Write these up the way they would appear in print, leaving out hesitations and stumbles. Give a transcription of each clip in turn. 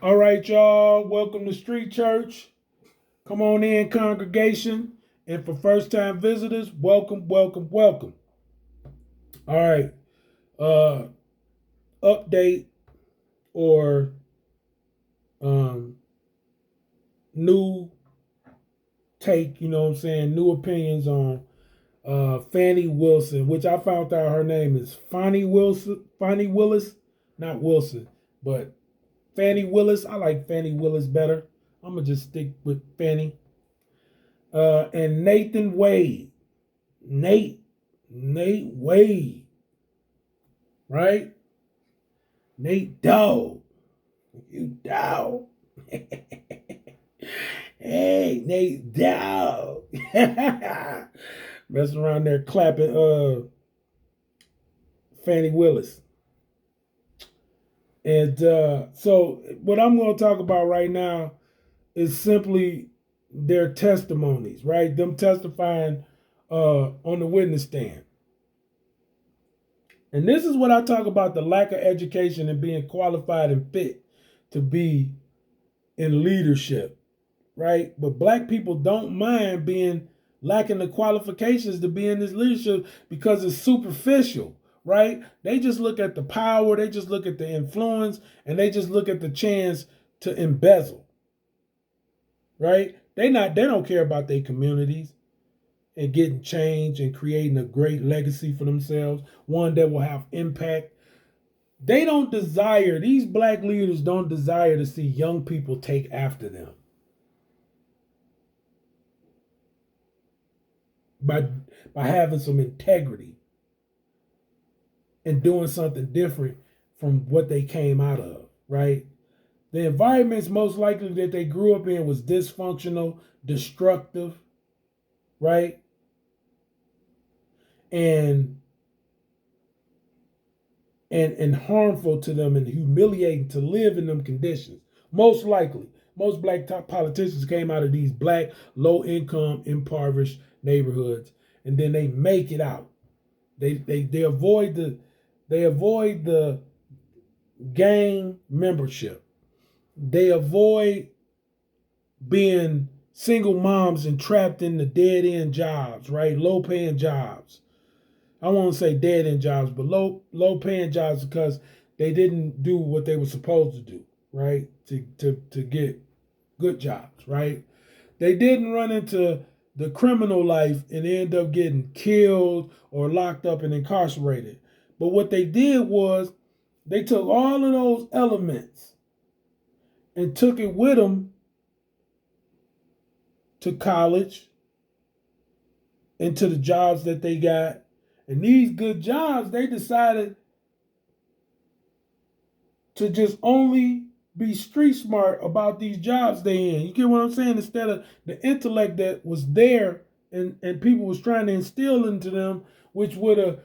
All right, y'all. Welcome to Street Church. Come on in, congregation. And for first time visitors, welcome, welcome, welcome. All right. Uh Update or um new take, you know what I'm saying, new opinions on Fannie Wilson, which I found out her name is Fannie Wilson, Fannie Willis, not Wilson, but Fannie Willis. I like Fannie Willis better. I'm gonna just stick with Fannie. And Nathan Wade. Nate Wade, right? Nate Dog. You dog. Hey, Nate Dog. Messing around there clapping Fannie Willis. And so what I'm going to talk about right now is simply their testimonies, right? Them testifying on the witness stand. And this is what I talk about, the lack of education and being qualified and fit to be in leadership, right? But black people don't mind being lacking the qualifications to be in this leadership because it's superficial, right? They just look at the power, they just look at the influence, and they just look at the chance to embezzle, right? They don't care about their communities and getting change and creating a great legacy for themselves, one that will have impact. They don't desire, these black leaders don't desire to see young people take after them by having some integrity and doing something different from what they came out of, right? The environments most likely that they grew up in was dysfunctional, destructive, right? And harmful to them and humiliating to live in them conditions. Most likely, most black top politicians came out of these black, low income, impoverished neighborhoods, and then they make it out. They avoid the gang membership. They avoid being single moms and trapped in the dead end jobs, right? Low paying jobs. I won't say dead end jobs, but low paying jobs because they didn't do what they were supposed to do, right? To get good jobs, right? They didn't run into the criminal life and end up getting killed or locked up and incarcerated. But what they did was they took all of those elements and took it with them to college and to the jobs that they got. And these good jobs, they decided to just only be street smart about these jobs they in. You get what I'm saying? Instead of the intellect that was there and people was trying to instill into them, which would have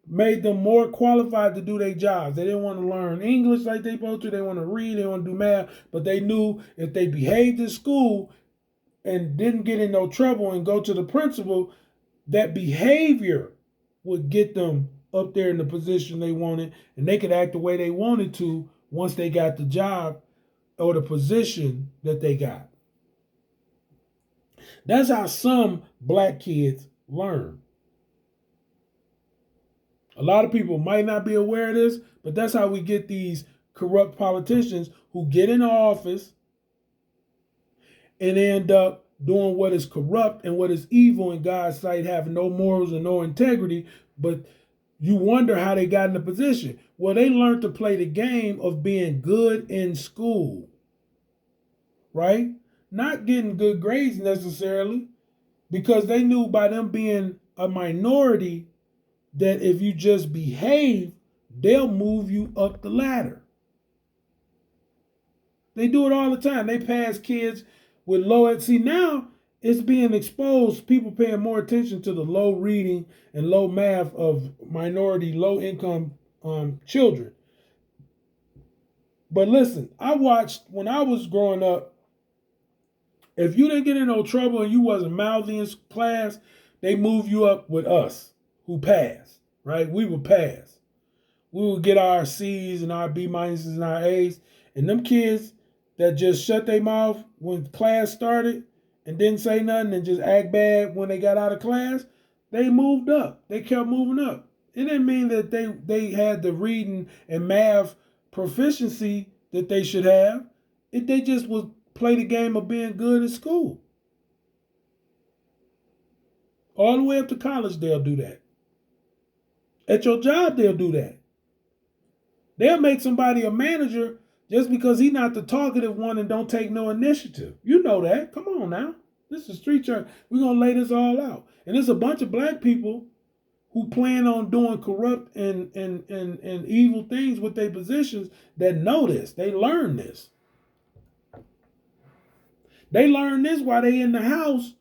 made them more qualified to do their jobs. They didn't want to learn English like they supposed to. They want to read, they want to do math, but they knew if they behaved in school and didn't get in no trouble and go to the principal, that behavior would get them up there in the position they wanted, and they could act the way they wanted to once they got the job or the position that they got. That's how some black kids learn. A lot of people might not be aware of this, but that's how we get these corrupt politicians who get in office and end up doing what is corrupt and what is evil in God's sight, having no morals and no integrity. But you wonder how they got in the position. Well, they learned to play the game of being good in school, right? Not getting good grades necessarily, because they knew by them being a minority that if you just behave, they'll move you up the ladder. They do it all the time. They pass kids with low. See, now it's being exposed. People paying more attention to the low reading and low math of minority, low income children. But listen, I watched when I was growing up. If you didn't get in no trouble and you wasn't mouthy in class, they move you up with us who passed. Right? We would pass. We would get our C's and our B minuses and our A's, and them kids that just shut their mouth when class started and didn't say nothing and just act bad when they got out of class, they moved up. They kept moving up. It didn't mean that they had the reading and math proficiency that they should have. They just would play the game of being good at school. All the way up to college, they'll do that. At your job, they'll do that. They'll make somebody a manager just because he's not the talkative one and don't take no initiative. You know that. Come on now. This is street church. We're going to lay this all out. And there's a bunch of black people who plan on doing corrupt and evil things with their positions that know this. They learn this. They learn this while they in the house,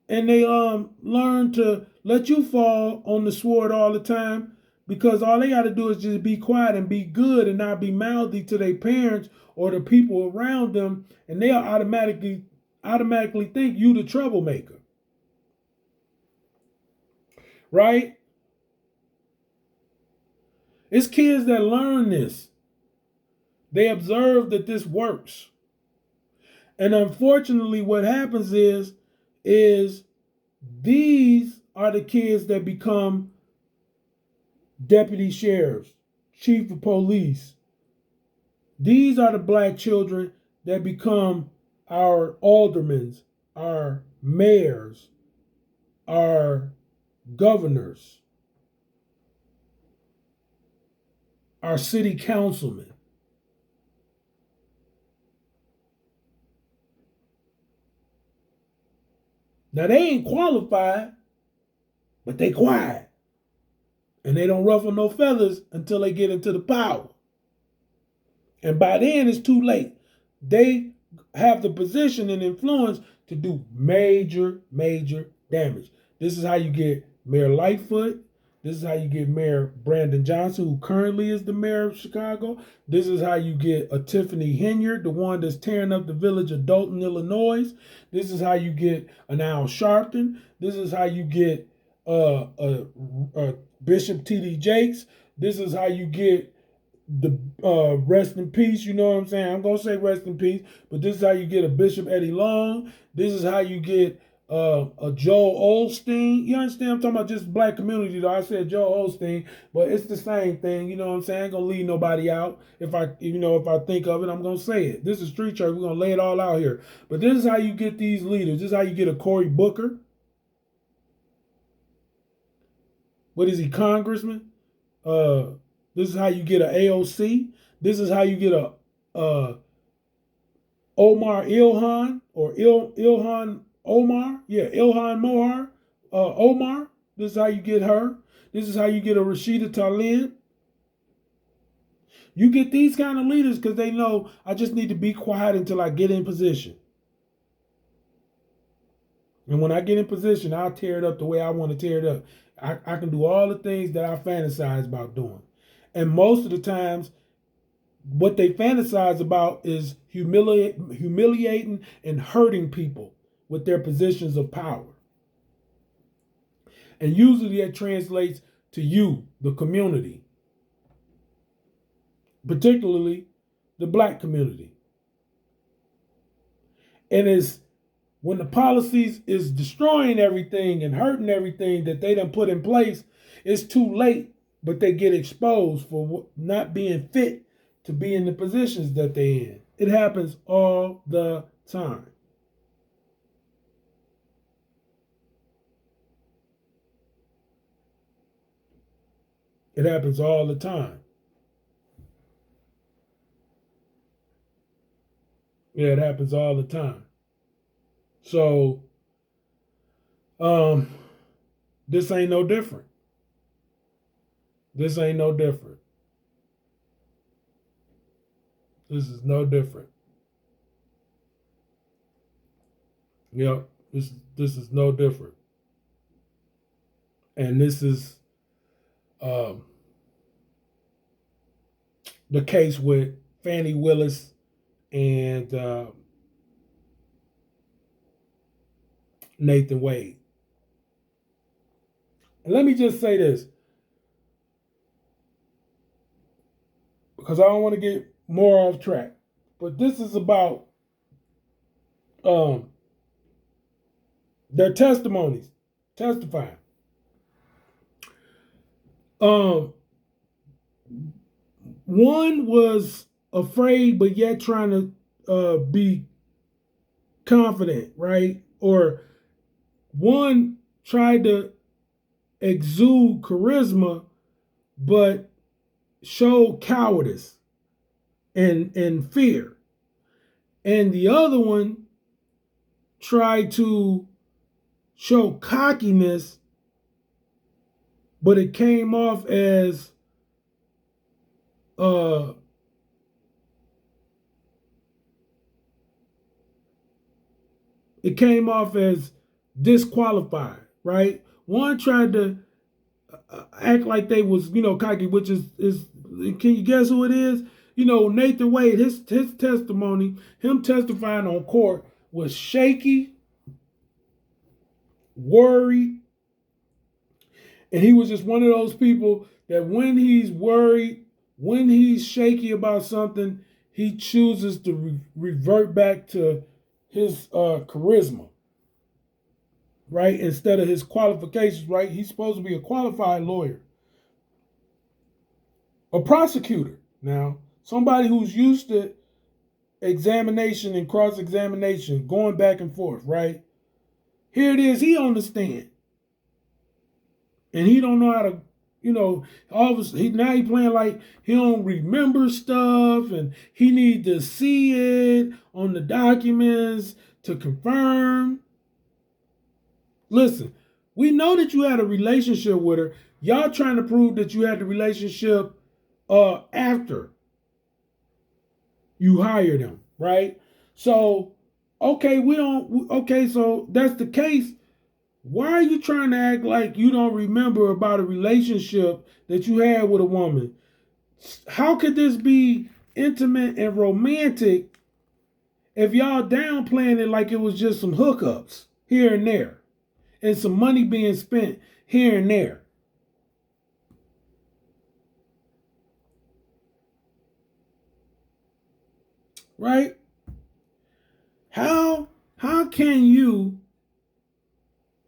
and they learn to let you fall on the sword all the time, because all they got to do is just be quiet and be good and not be mouthy to their parents or the people around them, and they'll automatically think you the troublemaker. Right? It's kids that learn this. They observe that this works. And unfortunately, what happens is these are the kids that become deputy sheriffs, chief of police. These are the black children that become our aldermen, our mayors, our governors, our city councilmen. Now, they ain't qualified, but they quiet. And they don't ruffle no feathers until they get into the power. And by then, it's too late. They have the position and influence to do major, major damage. This is how you get Mayor Lightfoot. This is how you get Mayor Brandon Johnson, who currently is the mayor of Chicago. This is how you get a Tiffany Henyard, the one that's tearing up the village of Dalton, Illinois. This is how you get an Al Sharpton. This is how you get Bishop T.D. Jakes. This is how you get the rest in peace, you know what I'm saying? I'm going to say rest in peace, but this is how you get a Bishop Eddie Long. This is how you get a Joel Osteen. You understand? I'm talking about just black community, though. I said Joel Osteen, but it's the same thing. You know what I'm saying? I ain't gonna leave nobody out. If I think of it, I'm gonna say it. This is street church. We're gonna lay it all out here. But this is how you get these leaders. This is how you get a Cory Booker. What is he, congressman? This is how you get an AOC. This is how you get a Omar Ilhan or Ilhan Omar. Yeah, Ilhan Mohar. Omar. This is how you get her. This is how you get a Rashida Tlaib. You get these kind of leaders because they know I just need to be quiet until I get in position. And when I get in position, I'll tear it up the way I want to tear it up. I can do all the things that I fantasize about doing. And most of the times, what they fantasize about is humiliating and hurting people with their positions of power. And usually that translates to you, the community, particularly the black community. And it's when the policies is destroying everything and hurting everything that they done put in place, it's too late, but they get exposed for not being fit to be in the positions that they're in. It happens all the time. It happens all the time. Yeah, it happens all the time. So, this ain't no different. This ain't no different. This is no different. Yep, this is no different. And this is the case with FANI Willis and Nathan Wade. And let me just say this, because I don't want to get more off track. but this is about um, their testimonies, testifying. Um, One was afraid, but yet trying to be confident, right? Or one tried to exude charisma, but showed cowardice and fear. And the other one tried to show cockiness, but it came off as uh it came off as disqualified, right? One tried to act like they was, cocky, which is can you guess who it is? Nathan Wade, his testimony, him testifying on court was shaky, worried, and he was just one of those people that when he's worried, when he's shaky about something, he chooses to revert back to his charisma, right? Instead of his qualifications, right? He's supposed to be a qualified lawyer, a prosecutor. Now, somebody who's used to examination and cross-examination, going back and forth, right? Here it is, he on the stand. And he don't know how to, all of a now he playing like he don't remember stuff and he need to see it on the documents to confirm. Listen, we know that you had a relationship with her. Y'all trying to prove that you had the relationship after you hired him, right? So, okay, so that's the case. Why are you trying to act like you don't remember about a relationship that you had with a woman? How could this be intimate and romantic if y'all downplaying it like it was just some hookups here and there and some money being spent here and there? Right? How can you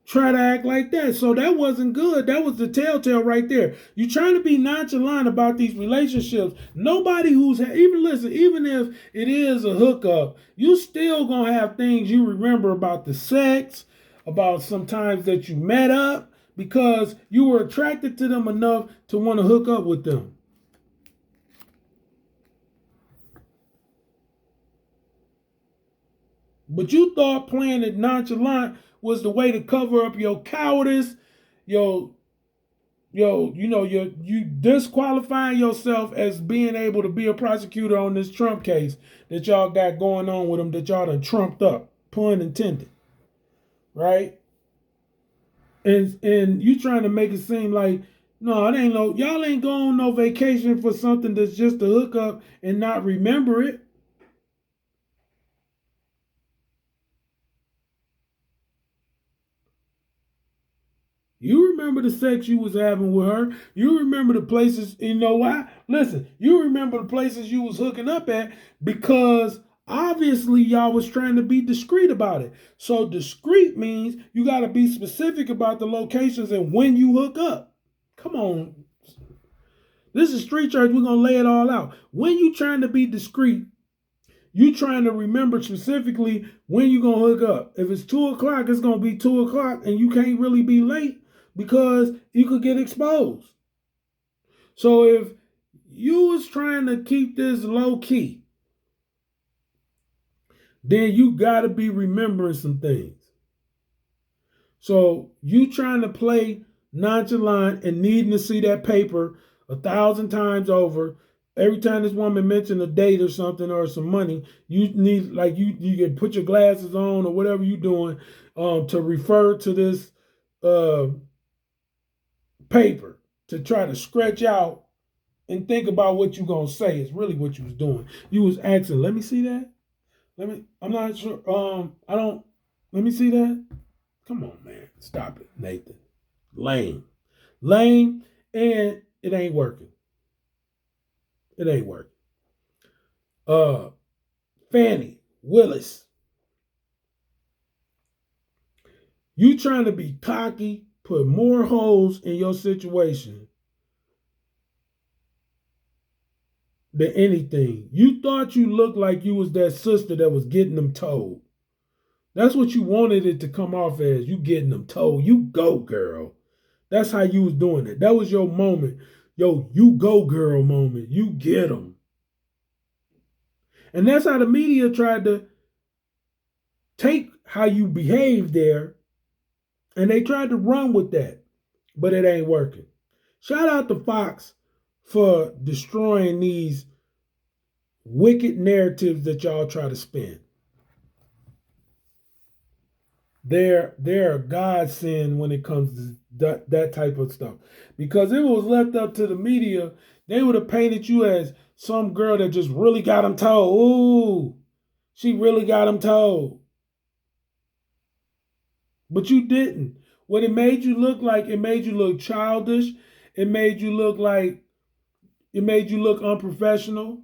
try to act like that? So that wasn't good. That was the telltale right there. You're trying to be nonchalant about these relationships. Nobody who's even if it is a hookup, you still gonna have things you remember about the sex, about sometimes that you met up because you were attracted to them enough to want to hook up with them. But you thought playing it nonchalant was the way to cover up your cowardice, your you disqualifying yourself as being able to be a prosecutor on this Trump case that y'all got going on with him that y'all done trumped up, pun intended, right? And you trying to make it seem like no, it ain't no y'all ain't going on no vacation for something that's just a hookup and not remember it. You remember the sex you was having with her. You remember the places, you know why? Listen, you remember the places you was hooking up at because obviously y'all was trying to be discreet about it. So discreet means you got to be specific about the locations and when you hook up. Come on. This is street church. We're going to lay it all out. When you trying to be discreet, you trying to remember specifically when you going to hook up. If it's 2 o'clock, it's going to be 2 o'clock and you can't really be late because you could get exposed. So if you was trying to keep this low key, then you got to be remembering some things. So you trying to play nonchalant and needing to see that paper 1,000 times over. Every time this woman mentioned a date or something or some money, you need like you can put your glasses on or whatever you're doing to refer to this paper to try to stretch out and think about what you're gonna say is really what you was doing. You was asking, let me see that. I'm not sure. I don't. Let me see that. Come on, man. Stop it, Nathan. Lame, lame, and it ain't working. It ain't working. Uh, FANI, WILIS. You trying to be cocky, put more holes in your situation than anything. You thought you looked like you was that sister that was getting them told. That's what you wanted it to come off as. You getting them told. You go, girl. That's how you was doing it. That was your moment. Yo, you go, girl moment. You get them. And that's how the media tried to take how you behave there, and they tried to run with that, but it ain't working. Shout out to Fox for destroying these wicked narratives that y'all try to spin. They're a godsend when it comes to that type of stuff. Because if it was left up to the media, they would have painted you as some girl that just really got them told. Ooh, she really got them told. But you didn't. What it made you look like, it made you look childish. It made you look unprofessional.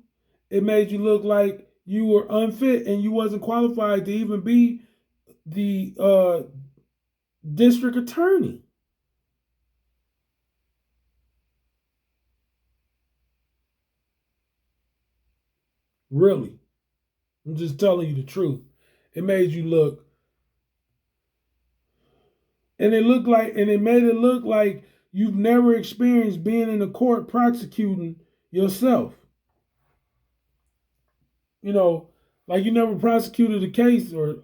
It made you look like you were unfit and you wasn't qualified to even be the district attorney. Really. I'm just telling you the truth. It made you look, and it made it look like you've never experienced being in a court prosecuting yourself. You know, like you never prosecuted a case or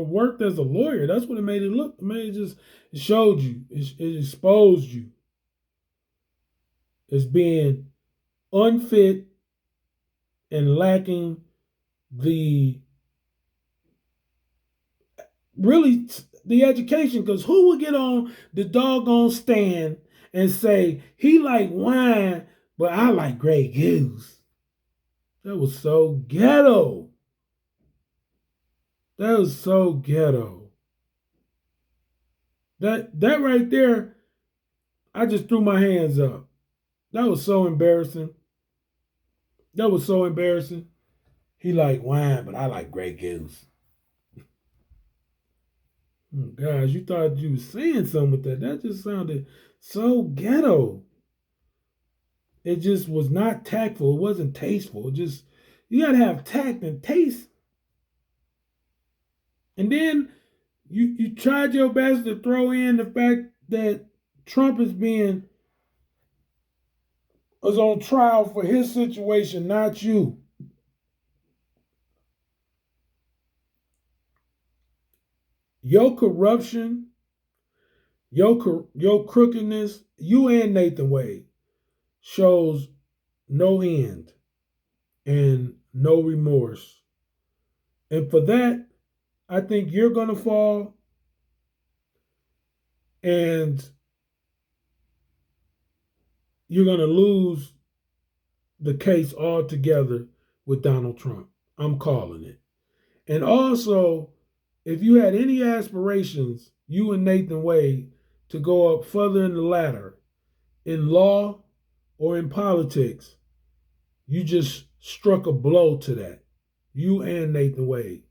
worked as a lawyer. That's what it made it look. It made it just, it showed you, it exposed you as being unfit and lacking the really the education. Because who would get on the doggone stand and say he like wine, but I like Grey Goose? That was so ghetto. That was so ghetto. That right there, I just threw my hands up. That was so embarrassing. That was so embarrassing. He like wine, but I like Grey Goose. Oh, gosh, you thought you was saying something with that. That just sounded so ghetto. It just was not tactful. It wasn't tasteful. It just, you gotta have tact and taste. And then you tried your best to throw in the fact that Trump was on trial for his situation, not you. Your corruption, your crookedness, you and Nathan Wade shows no end and no remorse. And for that, I think you're going to fall, and you're going to lose the case altogether with Donald Trump. I'm calling it. And also, if you had any aspirations, you and Nathan Wade, to go up further in the ladder in law or in politics, you just struck a blow to that. You and Nathan Wade.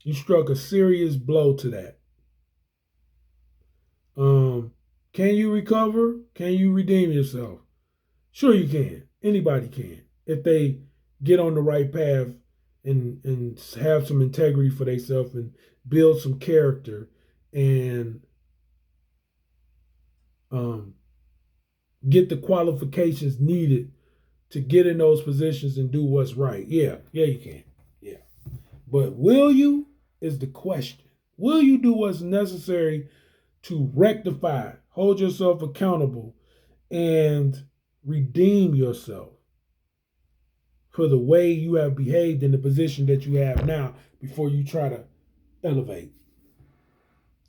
You struck a serious blow to that. Can you recover? Can you redeem yourself? Sure you can. Anybody can. If they get on the right path and have some integrity for themselves and build some character and get the qualifications needed to get in those positions and do what's right. Yeah, you can. Yeah. But will you is the question. Will you do what's necessary to rectify, hold yourself accountable, and redeem yourself for the way you have behaved in the position that you have now before you try to elevate?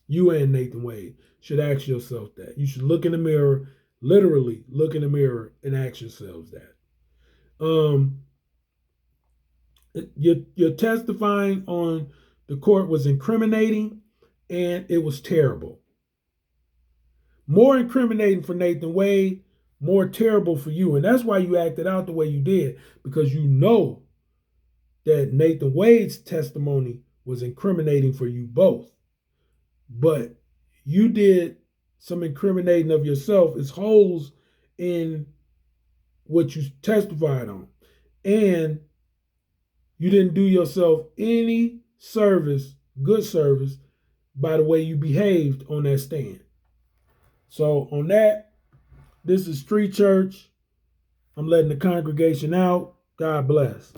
You and Nathan Wade should ask yourself that. You should look in the mirror, literally look in the mirror and ask yourselves that. Your testifying on the court was incriminating, and it was terrible. More incriminating for Nathan Wade, more terrible for you. And that's why you acted out the way you did, because you know that Nathan Wade's testimony was incriminating for you both. But you did some incriminating of yourself. It's holes in what you testified on. And you didn't do yourself any service, good service, by the way you behaved on that stand. So on that, this is Street Church. I'm letting the congregation out. God bless.